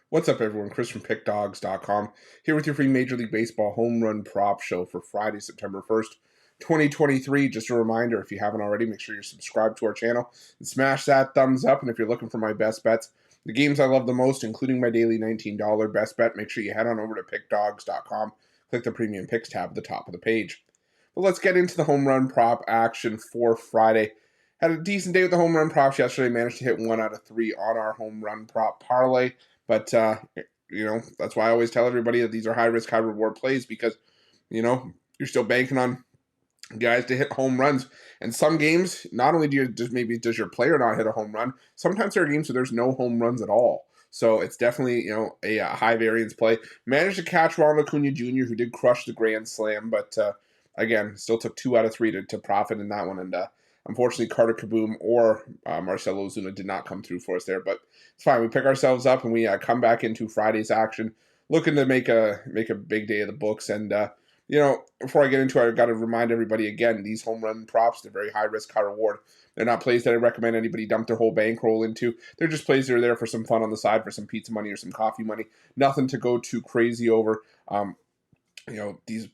What's up, everyone? Chris from Pickdawgz.com here with your free Major League Baseball home run prop show for Friday, September 1st, 2023. Just a reminder, if you haven't already, make sure you're subscribed to our channel and smash that thumbs up. And if you're looking for my best bets, the games I love the most, including my daily $19 best bet, make sure you head on over to Pickdawgz.com. Click the Premium Picks tab at the top of the page. But let's get into the home run prop action for Friday. Had a decent day with the home run props yesterday. Managed to hit 1 out of 3 on our home run prop parlay. But, that's why I always tell everybody that these are high risk, high reward plays because, you're still banking on guys to hit home runs. And some games, not only does your player not hit a home run, sometimes there are games where there's no home runs at all. So it's definitely, a high variance play. Managed to catch Ronald Acuna Jr., who did crush the grand slam, but again, still took 2 out of 3 to profit in that one. And unfortunately, Carter Kaboom or Marcelo Ozuna did not come through for us there, but it's fine. We pick ourselves up and we come back into Friday's action, looking to make a big day of the books. And before I get into it, I've got to remind everybody again: these home run props, they're very high risk, high reward. They're not plays that I recommend anybody dump their whole bankroll into. They're just plays that are there for some fun on the side, for some pizza money or some coffee money. Nothing to go too crazy over. These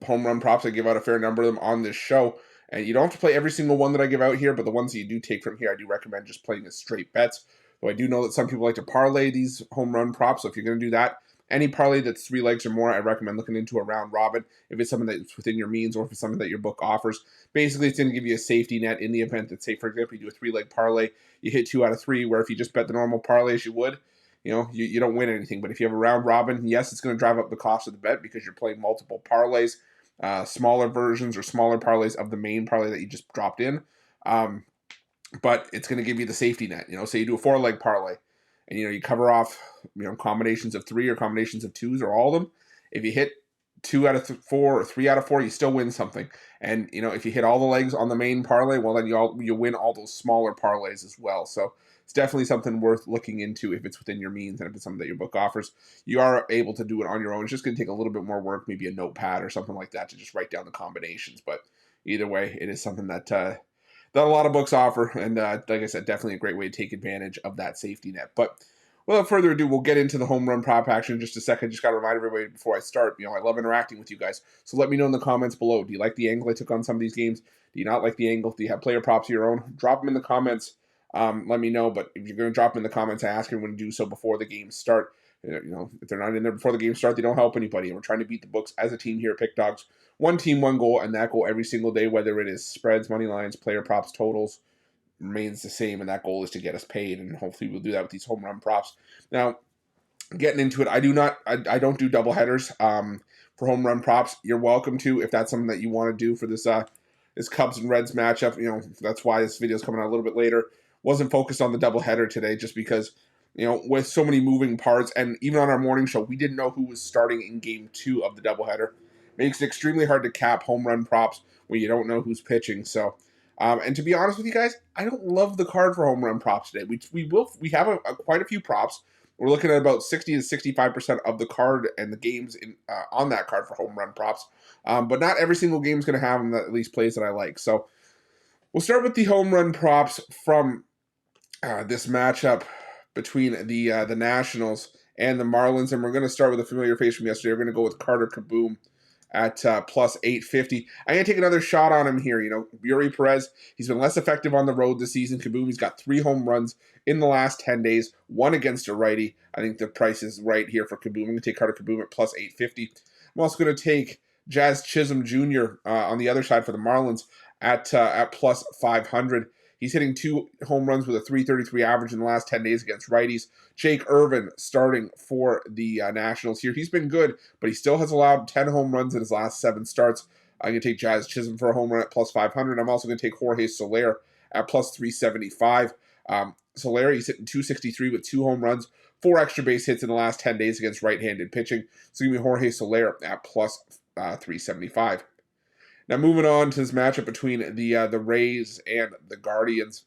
home run props, I give out a fair number of them on this show. And you don't have to play every single one that I give out here, but the ones that you do take from here, I do recommend just playing as straight bets. Though I do know that some people like to parlay these home run props, so if you're going to do that, any parlay that's 3 legs or more, I recommend looking into a round robin if it's something that's within your means or if it's something that your book offers. Basically, it's going to give you a safety net in the event that, say, for example, you do a 3-leg parlay, you hit 2 out of 3, where if you just bet the normal parlay as you would, you don't win anything. But if you have a round robin, yes, it's going to drive up the cost of the bet because you're playing multiple parlays. Smaller versions or smaller parlays of the main parlay that you just dropped in. But it's going to give you the safety net. Say you do a 4-leg parlay and, you cover off, combinations of 3 or combinations of 2s or all of them. If you hit 2 out of 4 or 3 out of 4, you still win something. And, if you hit all the legs on the main parlay, well, then you win all those smaller parlays as well. So it's definitely something worth looking into if it's within your means and if it's something that your book offers. You are able to do it on your own. It's just going to take a little bit more work, maybe a notepad or something like that to just write down the combinations. But either way, it is something that a lot of books offer. And like I said, definitely a great way to take advantage of that safety net. But without further ado, we'll get into the home run prop action in just a second. Just got to remind everybody before I start, I love interacting with you guys. So let me know in the comments below. Do you like the angle I took on some of these games? Do you not like the angle? Do you have player props of your own? Drop them in the comments. Let me know. But if you're going to drop them in the comments, I ask everyone to do so before the games start. If they're not in there before the games start, they don't help anybody. And we're trying to beat the books as a team here at Pickdawgz. One team, one goal, and that goal every single day, whether it is spreads, money lines, player props, totals, remains the same, and that goal is to get us paid, and hopefully we'll do that with these home run props. Now, getting into it, I don't do double headers for home run props. You're welcome to if that's something that you want to do for this Cubs and Reds matchup. That's why this video is coming out a little bit later. Wasn't focused on the double header today just because with so many moving parts, and even on our morning show, we didn't know who was starting in game 2 of the doubleheader. Makes it extremely hard to cap home run props when you don't know who's pitching. So, and to be honest with you guys, I don't love the card for home run props today. We have quite a few props. We're looking at about 60 to 65% of the card and the games on that card for home run props. But not every single game is going to have them, at least plays that I like. So we'll start with the home run props from this matchup between the Nationals and the Marlins. And we're going to start with a familiar face from yesterday. We're going to go with Carter Kaboom at plus 850. I'm going to take another shot on him here. Yuri Perez, he's been less effective on the road this season. Kaboom, he's got 3 home runs in the last 10 days, 1 against a righty. I think the price is right here for Kaboom. I'm going to take Carter Kaboom at plus 850. I'm also going to take Jazz Chisholm Jr. On the other side for the Marlins at plus 500. He's hitting 2 home runs with a 333 average in the last 10 days against righties. Jake Irvin starting for the Nationals here. He's been good, but he still has allowed 10 home runs in his last 7 starts. I'm going to take Jazz Chisholm for a home run at plus 500. I'm also going to take Jorge Soler at plus 375. Soler, he's hitting 263 with 2 home runs, 4 extra base hits in the last 10 days against right-handed pitching. So give me Jorge Soler at plus 375. Now, moving on to this matchup between the Rays and the Guardians.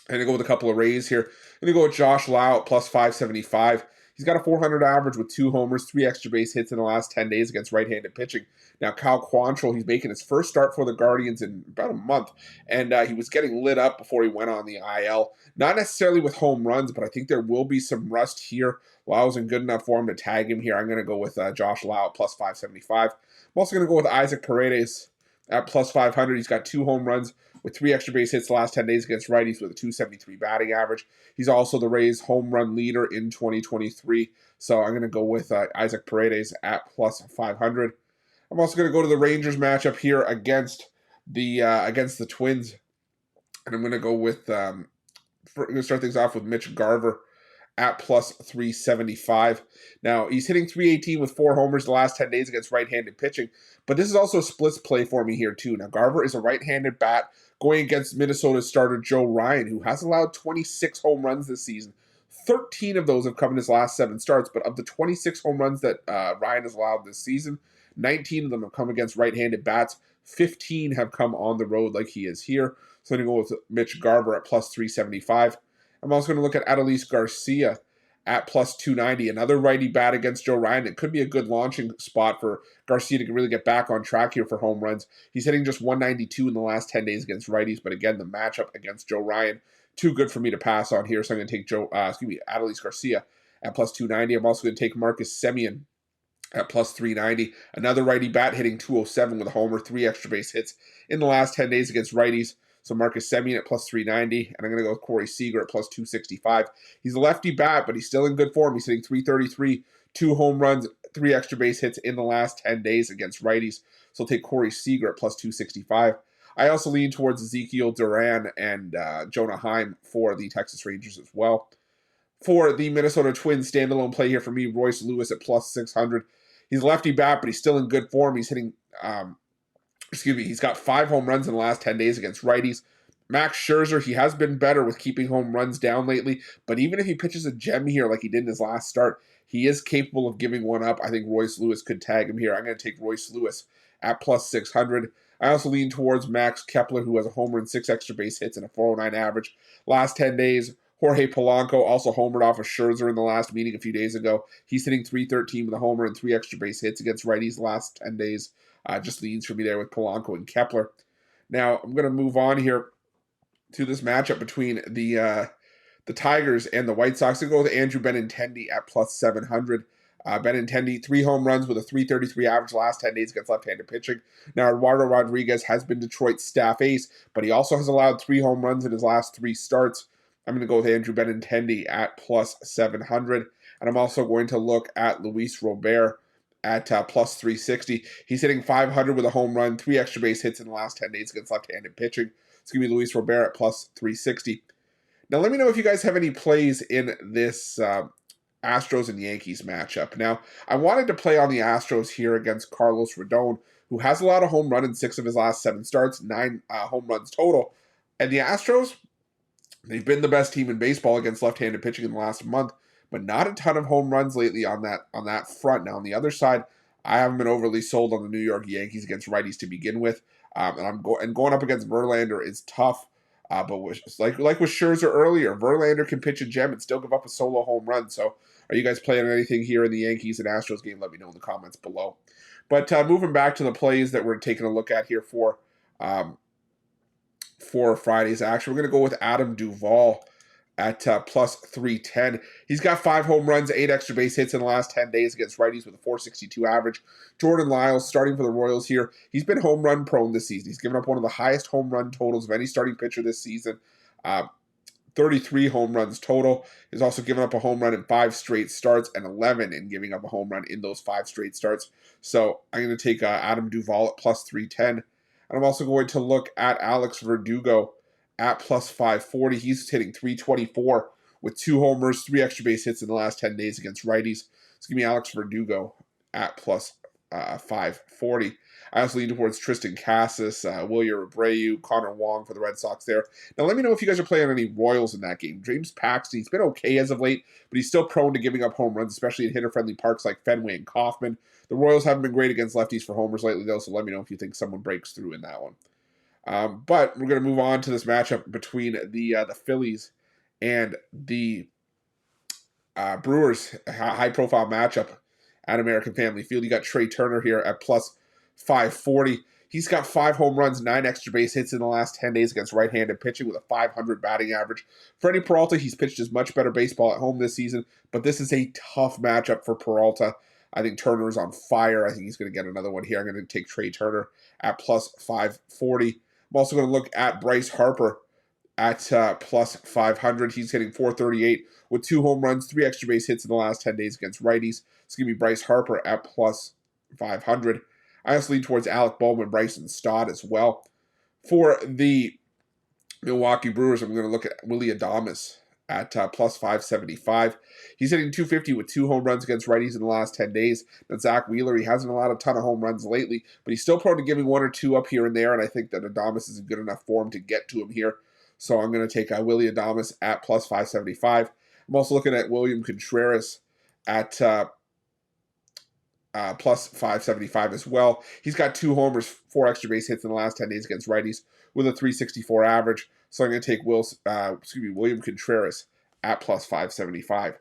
I'm going to go with a couple of Rays here. I'm going to go with Josh Lau at plus 575. He's got a 400 average with 2 homers, 3 extra base hits in the last 10 days against right-handed pitching. Now, Cal Quantrill, he's making his first start for the Guardians in about a month, and he was getting lit up before he went on the IL. Not necessarily with home runs, but I think there will be some rust here. Lau isn't good enough for him to tag him here. I'm going to go with Josh Lau at plus 575. I'm also going to go with Isaac Paredes at plus 500. He's got 2 home runs with 3 extra base hits the last 10 days against righties with a 273 batting average. He's also the Rays' home run leader in 2023. So I'm going to go with Isaac Paredes at plus 500. I'm also going to go to the Rangers matchup here against the Twins. And I'm going to go with, I'm going to start things off with Mitch Garver at plus 375. Now, he's hitting 318 with 4 homers the last 10 days against right-handed pitching, but this is also a splits play for me here too. Now, Garver is a right-handed bat going against Minnesota's starter Joe Ryan, who has allowed 26 home runs this season. 13 of those have come in his last 7 starts, but of the 26 home runs that Ryan has allowed this season, 19 of them have come against right-handed bats. 15 have come on the road like he is here. So I'm going to go with Mitch Garver at plus 375. I'm also going to look at Adolis Garcia at plus 290, another righty bat against Joe Ryan. It could be a good launching spot for Garcia to really get back on track here for home runs. He's hitting just 192 in the last 10 days against righties, but again, the matchup against Joe Ryan, too good for me to pass on here. So I'm going to take Adolis Garcia at plus 290. I'm also going to take Marcus Semien at plus 390. Another righty bat hitting 207 with a homer, 3 extra base hits in the last 10 days against righties. So Marcus Semien at plus 390, and I'm going to go with Corey Seager at plus 265. He's a lefty bat, but he's still in good form. He's hitting 333, 2 home runs, 3 extra base hits in the last 10 days against righties. So I'll take Corey Seager at plus 265. I also lean towards Ezekiel Duran and Jonah Heim for the Texas Rangers as well. For the Minnesota Twins standalone play here for me, Royce Lewis at plus 600. He's a lefty bat, but he's still in good form. He's hitting... he's got 5 home runs in the last 10 days against righties. Max Scherzer, he has been better with keeping home runs down lately, but even if he pitches a gem here like he did in his last start, he is capable of giving one up. I think Royce Lewis could tag him here. I'm going to take Royce Lewis at plus 600. I also lean towards Max Kepler, who has a homer and 6 extra base hits and a 409 average. Last 10 days, Jorge Polanco also homered off of Scherzer in the last meeting a few days ago. He's hitting 313 with a homer and 3 extra base hits against righties the last 10 days. Just leads for me there with Polanco and Kepler. Now, I'm going to move on here to this matchup between the Tigers and the White Sox. I'm going to go with Andrew Benintendi at plus 700. Benintendi, 3 home runs with a 333 average last 10 days against left-handed pitching. Now, Eduardo Rodriguez has been Detroit's staff ace, but he also has allowed 3 home runs in his last 3 starts. I'm going to go with Andrew Benintendi at plus 700. And I'm also going to look at Luis Robert at plus 360. He's hitting 500 with a home run, 3 extra base hits in the last 10 days against left-handed pitching. It's going to be Luis Robert at plus 360. Now, let me know if you guys have any plays in this Astros and Yankees matchup. Now, I wanted to play on the Astros here against Carlos Rodon, who has a lot of home run in 6 of his last 7 starts, 9 home runs total. And the Astros, they've been the best team in baseball against left-handed pitching in the last month, but not a ton of home runs lately on that front. Now, on the other side, I haven't been overly sold on the New York Yankees against righties to begin with, and going up against Verlander is tough. But like with Scherzer earlier, Verlander can pitch a gem and still give up a solo home run. So, are you guys playing anything here in the Yankees and Astros game? Let me know in the comments below. But moving back to the plays that we're taking a look at here for Friday's action, we're going to go with Adam Duvall at plus 310. He's got 5 home runs, 8 extra base hits in the last 10 days against righties with a 462 average. Jordan Lyles, starting for the Royals here, he's been home run prone this season. He's given up one of the highest home run totals of any starting pitcher this season. 33 home runs total. He's also given up a home run in 5 straight starts and 11 in giving up a home run in those 5 straight starts. So I'm going to take Adam Duvall at plus 310. And I'm also going to look at Alex Verdugo at plus 540. He's hitting 324 with 2 homers, 3 extra base hits in the last 10 days against righties. So give me Alex Verdugo at plus 540. I also lean towards Tristan Cassis, Wilyer Abreu, Connor Wong for the Red Sox there. Now, let me know if you guys are playing any Royals in that game. James Paxton, he's been okay as of late, but he's still prone to giving up home runs, especially in hitter-friendly parks like Fenway and Kauffman. The Royals haven't been great against lefties for homers lately, though, so let me know if you think someone breaks through in that one. But we're going to move on to this matchup between the Phillies and the Brewers, a high-profile matchup at American Family Field. You got Trey Turner here at plus 540. He's got 5 home runs, 9 extra base hits in the last 10 days against right-handed pitching with a 500 batting average. Freddie Peralta, he's pitched his much better baseball at home this season, but this is a tough matchup for Peralta. I think Turner is on fire. I think he's going to get another one here. I'm going to take Trey Turner at plus 540. I'm also going to look at Bryce Harper at plus 500. He's hitting 438 with 2 home runs, 3 extra base hits in the last 10 days against righties. It's going to be Bryce Harper at plus 500. I also lean towards Alec Bowman, Bryson Stott as well. For the Milwaukee Brewers, I'm going to look at Willy Adames at plus 575. He's hitting 250 with 2 home runs against righties in the last 10 days. Now, Zach Wheeler, he hasn't allowed a ton of home runs lately, but he's still prone to giving 1 or 2 up here and there, and I think that Adames is in good enough form to get to him here. So I'm going to take Willy Adames at plus 575. I'm also looking at William Contreras at plus 575 as well. He's got 2 homers, 4 extra base hits in the last 10 days against righties with a 364 average. So I'm going to take William Contreras at plus 575.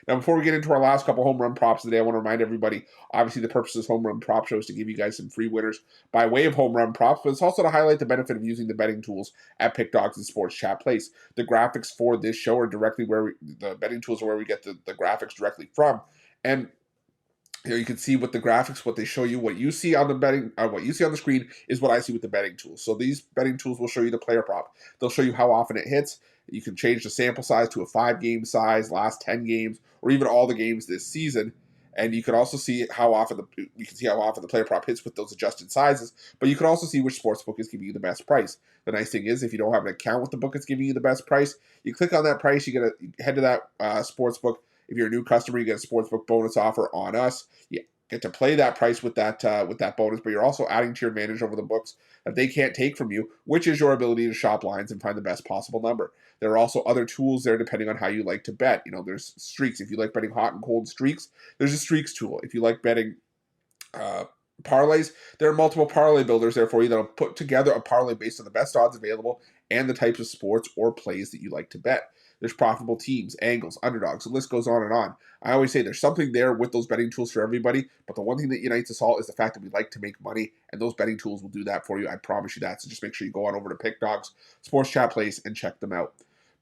Now, before we get into our last couple home run props of the day, I want to remind everybody, obviously the purpose of this home run prop show is to give you guys some free winners by way of home run props, but it's also to highlight the benefit of using the betting tools at Pickdawgz and Sports Chat Place. The graphics for this show are directly the betting tools are where we get the graphics directly from. And you can see with the graphics, what they show you, what you see on the what you see on the screen is what I see with the betting tools. So these betting tools will show you the player prop. They'll show you how often it hits. You can change the sample size to a 5-game size, last 10 games, or even all the games this season. And you can also see how often the player prop hits with those adjusted sizes. But you can also see which sportsbook is giving you the best price. The nice thing is, if you don't have an account with the book that's giving you the best price, you click on that price, you head to that sportsbook. If you're a new customer, you get a sportsbook bonus offer on us. You get to play that price with that bonus, but you're also adding to your advantage over the books that they can't take from you, which is your ability to shop lines and find the best possible number. There are also other tools there depending on how you like to bet. There's streaks. If you like betting hot and cold streaks, there's a streaks tool. If you like betting parlays, there are multiple parlay builders there for you that'll put together a parlay based on the best odds available and the types of sports or plays that you like to bet. There's profitable teams, angles, underdogs. The list goes on and on. I always say there's something there with those betting tools for everybody, but the one thing that unites us all is the fact that we like to make money, and those betting tools will do that for you. I promise you that. So just make sure you go on over to Pickdawgz, Sports Chat Place, and check them out.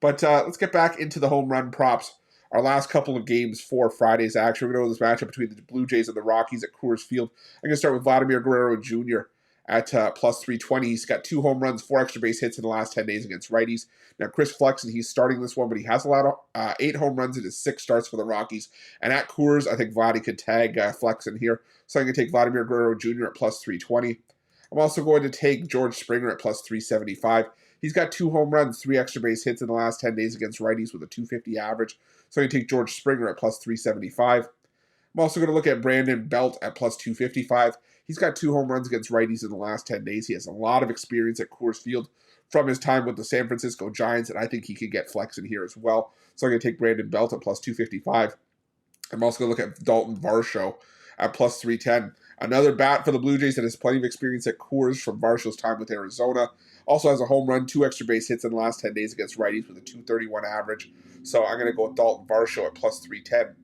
But let's get back into the home run props. Our last couple of games for Friday's action. We're going to go with this matchup between the Blue Jays and the Rockies at Coors Field. I'm going to start with Vladimir Guerrero Jr. at plus 320. He's got 2 home runs, 4 extra base hits in the last 10 days against righties. Now, Chris Flexen, he's starting this one, but he has allowed 8 home runs in his 6 starts for the Rockies. And at Coors, I think Vladdy could tag Flexen here. So I'm going to take Vladimir Guerrero Jr. at plus 320. I'm also going to take George Springer at plus 375. He's got 2 home runs, 3 extra base hits in the last 10 days against righties with a 250 average. So I'm going to take George Springer at plus 375. I'm also going to look at Brandon Belt at plus 255. He's got 2 home runs against righties in the last 10 days. He has a lot of experience at Coors Field from his time with the San Francisco Giants, and I think he could get flex in here as well. So I'm going to take Brandon Belt at plus 255. I'm also going to look at Dalton Varsho at plus 310. Another bat for the Blue Jays that has plenty of experience at Coors from Varsho's time with Arizona. Also has a home run, 2 extra base hits in the last 10 days against righties with a 231 average. So I'm going to go with Dalton Varsho at plus 310.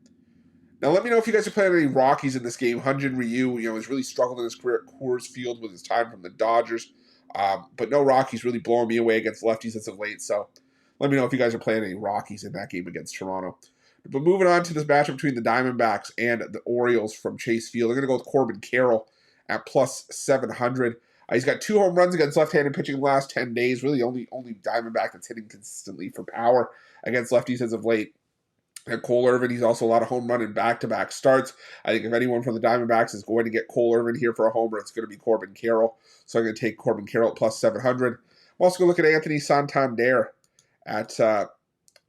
Now, let me know if you guys are playing any Rockies in this game. Hyun-Jin Ryu, has really struggled in his career at Coors Field with his time from the Dodgers. But no Rockies really blowing me away against lefties as of late. So let me know if you guys are playing any Rockies in that game against Toronto. But moving on to this matchup between the Diamondbacks and the Orioles from Chase Field. I'm going to go with Corbin Carroll at plus 700. He's got 2 home runs against left-handed pitching in the last 10 days. Really only Diamondback that's hitting consistently for power against lefties as of late. And Cole Irvin, he's also a lot of home run in back-to-back starts. I think if anyone from the Diamondbacks is going to get Cole Irvin here for a homer, it's going to be Corbin Carroll. So I'm going to take Corbin Carroll at plus 700. I'm also going to look at Anthony Santander at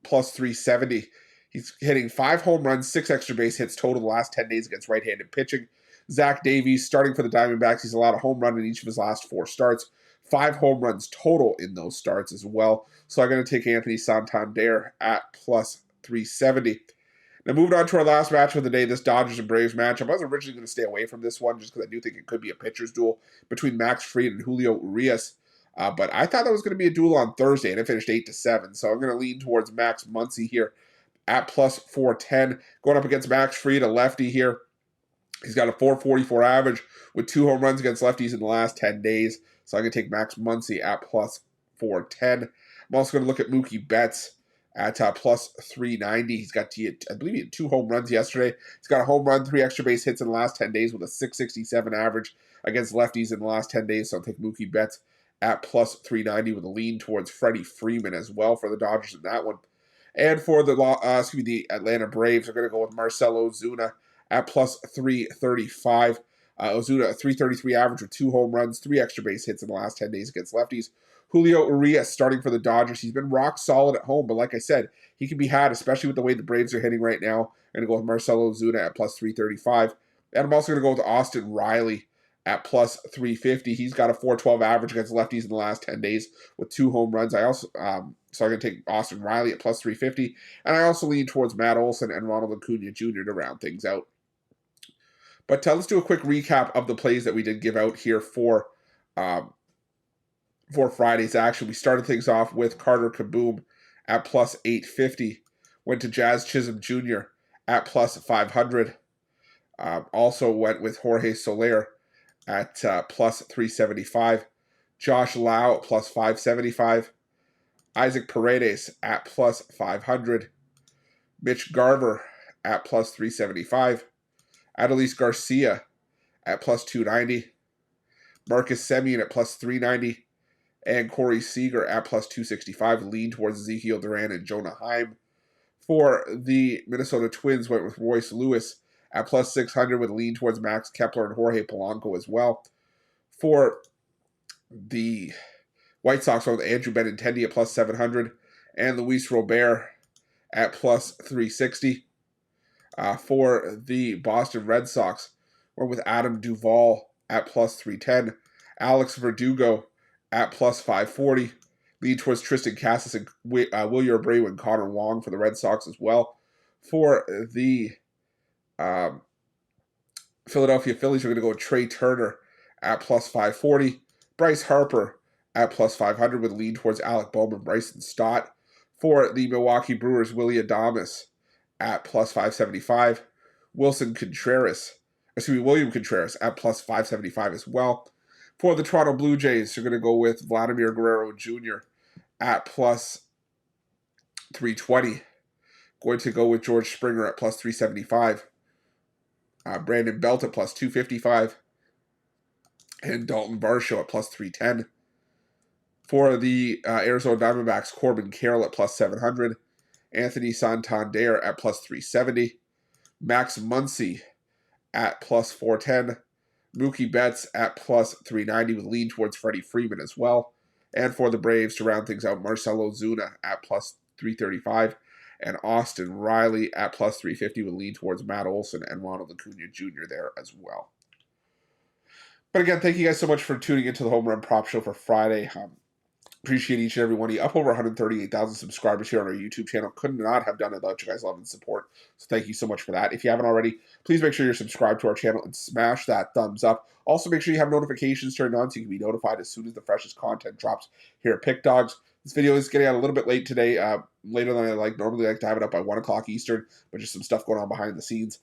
plus 370. He's hitting 5 home runs, 6 extra base hits total the last 10 days against right-handed pitching. Zach Davies, starting for the Diamondbacks, he's allowed a home run in each of his last 4 starts. 5 home runs total in those starts as well. So I'm going to take Anthony Santander at plus 370. Now, moving on to our last match of the day, this Dodgers and Braves matchup. I was originally going to stay away from this one just because I do think it could be a pitcher's duel between Max Fried and Julio Urias. But I thought that was going to be a duel on Thursday, and it finished 8-7. So I'm going to lean towards Max Muncy here at plus 410. Going up against Max Fried, a lefty here. He's got a 444 average with 2 home runs against lefties in the last 10 days. So I'm going to take Max Muncy at plus 410. I'm also going to look at Mookie Betts at plus 390. He's got, I believe he had 2 home runs yesterday. He's got a home run, 3 extra base hits in the last 10 days with a 667 average against lefties in the last 10 days. So I'll take Mookie Betts at plus 390 with a lean towards Freddie Freeman as well for the Dodgers in that one. And for the Atlanta Braves, we're going to go with Marcell Ozuna at plus 335. Ozuna, a 333 average with 2 home runs, 3 extra base hits in the last 10 days against lefties. Julio Urias starting for the Dodgers. He's been rock solid at home, but like I said, he can be had, especially with the way the Braves are hitting right now. I'm going to go with Marcell Ozuna at plus 335. And I'm also going to go with Austin Riley at plus 350. He's got a 412 average against lefties in the last 10 days with 2 home runs. So I'm going to take Austin Riley at plus 350. And I also lean towards Matt Olson and Ronald Acuna Jr. to round things out. But let's do a quick recap of the plays that we did give out here for Friday's action. We started things off with Carter Kaboom at plus 850. Went to Jazz Chisholm Jr. at plus 500. Also went with Jorge Soler at plus 375. Josh Lau at plus 575. Isaac Paredes at plus 500. Mitch Garver at plus 375. Adolis Garcia at plus 290. Marcus Semien at plus 390. And Corey Seager at plus 265. Lean towards Ezekiel Duran and Jonah Heim. For the Minnesota Twins, went with Royce Lewis at plus 600 with a lean towards Max Kepler and Jorge Polanco as well. For the White Sox, went with Andrew Benintendi at plus 700 and Luis Robert at plus 360. For the Boston Red Sox, went with Adam Duvall at plus 310. Alex Verdugo at plus 540. Lead towards Tristan Cassis and Wilyer Abreu and Connor Wong for the Red Sox as well. For the Philadelphia Phillies, we're going to go with Trey Turner at plus 540. Bryce Harper at plus 500 with a lead towards Alec Bohm and Bryson Stott. For the Milwaukee Brewers, Willie Adames at plus 575. William Contreras at plus 575 as well. For the Toronto Blue Jays, you're going to go with Vladimir Guerrero Jr. at plus 320. Going to go with George Springer at plus 375. Brandon Belt at plus 255. And Dalton Varsho at plus 310. For the Arizona Diamondbacks, Corbin Carroll at plus 700. Anthony Santander at plus 370. Max Muncy at plus 410. Mookie Betts at plus 390 with lean towards Freddie Freeman as well. And for the Braves, to round things out, Marcell Ozuna at plus 335. And Austin Riley at plus 350 with lean towards Matt Olson and Ronald Acuna Jr. there as well. But again, thank you guys so much for tuning into the Home Run Prop Show for Friday. Appreciate each and every one of you. Up over 138,000 subscribers here on our YouTube channel. Could not have done it without you guys' love and support. So thank you so much for that. If you haven't already, please make sure you're subscribed to our channel and smash that thumbs up. Also, make sure you have notifications turned on so you can be notified as soon as the freshest content drops here at Pickdawgz. This video is getting out a little bit late today, later than I normally like to have it up by 1 o'clock Eastern, but just some stuff going on behind the scenes.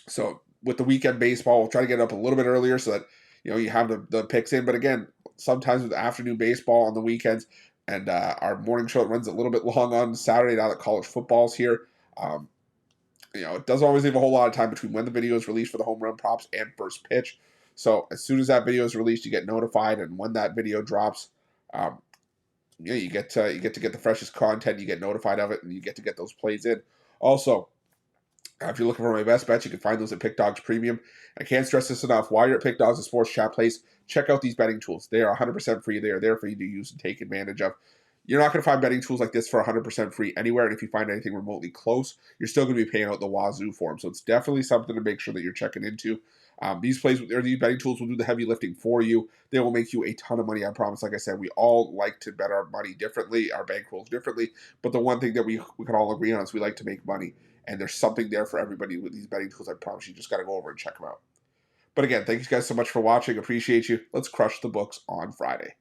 So with the weekend baseball, we'll try to get it up a little bit earlier so that you have the picks in. But again, sometimes with afternoon baseball on the weekends, and our morning show, it runs a little bit long on Saturday now that college football's here. It doesn't always leave a whole lot of time between when the video is released for the home run props and first pitch. So as soon as that video is released, you get notified, and when that video drops, you get to get the freshest content. You get notified of it, and you get to get those plays in. Also, if you're looking for my best bets, you can find those at Pickdawgz Premium. I can't stress this enough. While you're at Pickdawgz, the sports chat place, check out these betting tools. They are 100% free. They are there for you to use and take advantage of. You're not going to find betting tools like this for 100% free anywhere, and if you find anything remotely close, you're still going to be paying out the wazoo for them. So it's definitely something to make sure that you're checking into. These betting tools will do the heavy lifting for you. They will make you a ton of money, I promise. Like I said, we all like to bet our money differently, our bankrolls differently, but the one thing that we can all agree on is we like to make money, and there's something there for everybody with these betting tools. I promise you just got to go over and check them out. But again, thank you guys so much for watching. Appreciate you. Let's crush the books on Friday.